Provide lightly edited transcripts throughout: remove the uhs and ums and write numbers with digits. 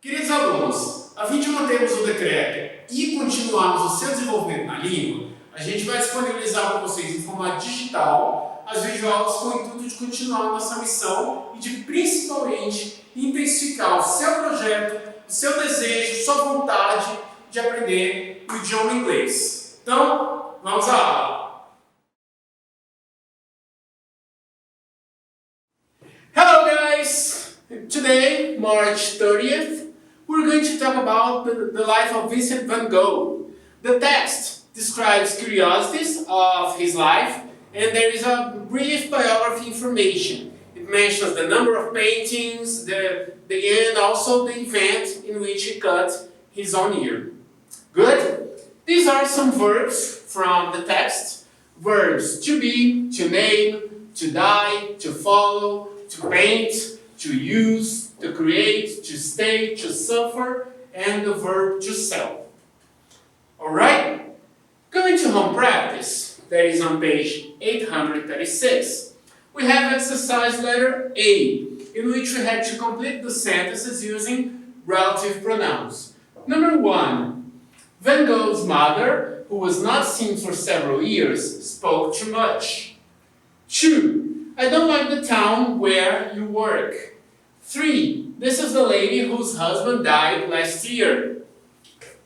Queridos alunos, a fim de mantermos o decreto e continuarmos o seu desenvolvimento na língua, a gente vai disponibilizar para vocês em formato digital as videoaulas com o intuito de continuar a nossa missão e de principalmente intensificar o seu projeto, o seu desejo, sua vontade de aprender o idioma inglês. Então, vamos à aula! Hello guys! Today, March 30th, we're going to talk about the life of Vincent van Gogh. The text describes curiosities of his life, and there is a brief biography information. It mentions the number of paintings, and also the event in which he cut his own ear. Good? These are some verbs from the text. Verbs to be, to name, to die, to follow, to paint, to use, to create, to stay, to suffer, and the verb to sell. Alright? Going to home practice, that is on page 836. We have exercise letter A, in which we had to complete the sentences using relative pronouns. Number 1. Van Gogh's mother, who was not seen for several years, spoke too much. 2. I don't like the town where you work. 3. This is the lady whose husband died last year.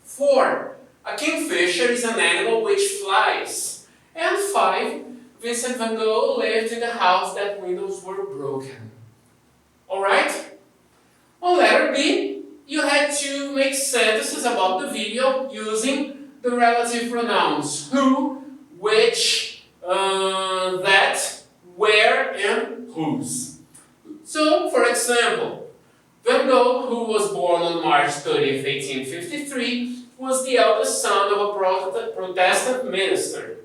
4. A kingfisher is an animal which flies. And 5. Vincent van Gogh lived in a house that windows were broken. Alright? On letter B, you had to make sentences about the video using the relative pronouns who, which, that, where, and whose. So, for example, Van Gogh, who was born on March 30th, 1853, was the eldest son of a Protestant minister.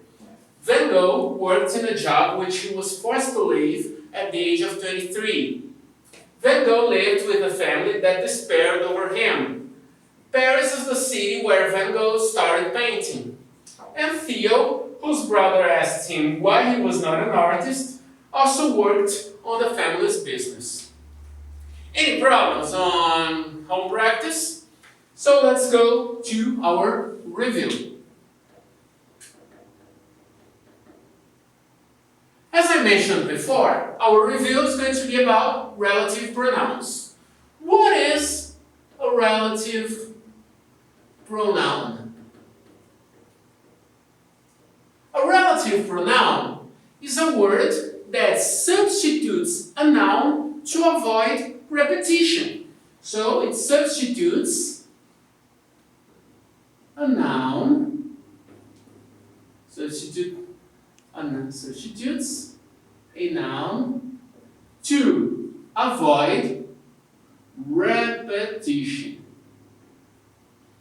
Van Gogh worked in a job which he was forced to leave at the age of 23. Van Gogh lived with a family that despaired over him. Paris is the city where Van Gogh started painting. And Theo, whose brother asked him why he was not an artist, also worked on the family's business. Any problems on home practice? So let's go to our review. As I mentioned before, our review is going to be about relative pronouns. What is a relative pronoun? A relative pronoun is a word that substitutes a noun to avoid repetition. So it substitutes a noun, substitutes a noun to avoid repetition.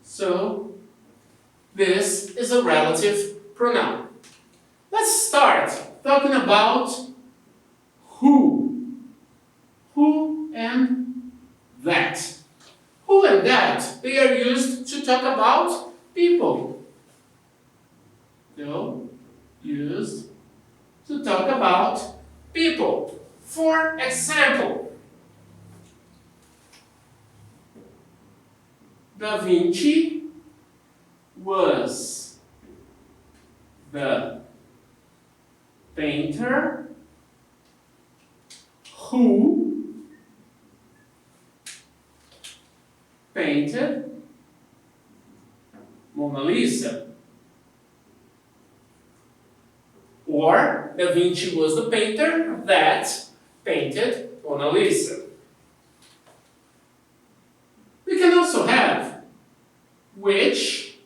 So this is a relative pronoun. Let's start talking about who and that. Who and that, they are used to talk about people. So, used to talk about people. For example, Da Vinci was the painter who painted Mona Lisa. Or Da Vinci was the painter that painted Mona Lisa. We can also have which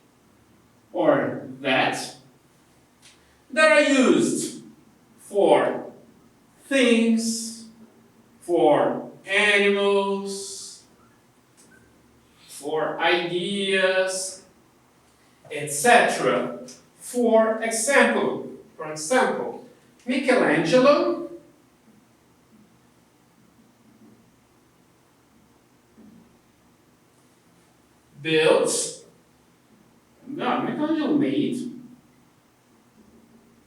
or that are used for things, for animals, for ideas, etc. For example, Michelangelo Michelangelo made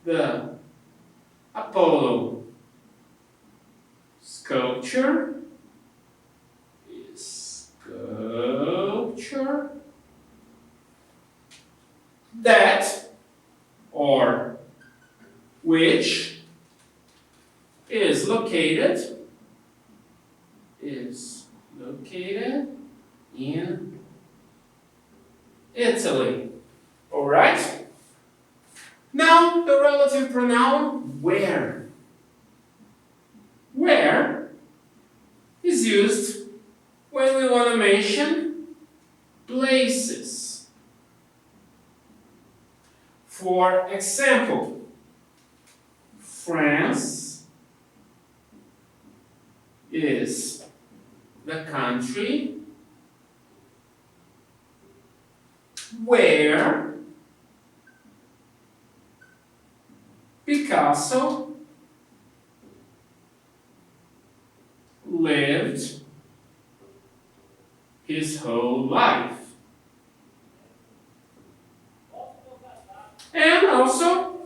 the Apollo sculpture. Sculpture. which is located in Italy. Alright? Now the relative pronoun where. Where is used when we want to mention places. For example, France is the country where Picasso lived his whole life. And also,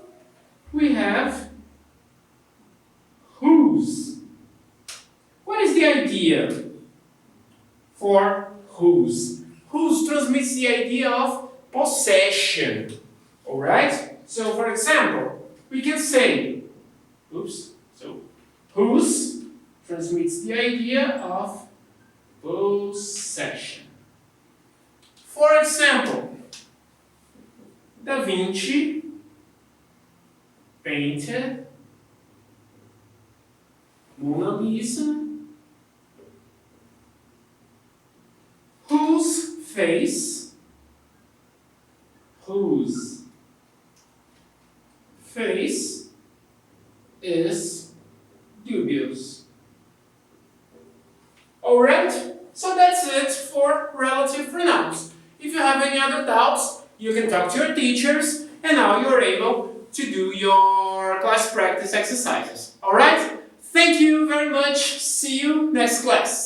we have whose. What is the idea for whose? Whose transmits the idea of possession. Alright? So, for example, we can say, whose transmits the idea of possession. For example, Da Vinci painted Mona Lisa, whose face is dubious. Alright? So that's it for relative pronouns. If you have any other doubts, you can talk to your teachers, and now you're able to do your class practice exercises. Alright? Thank you very much. See you next class.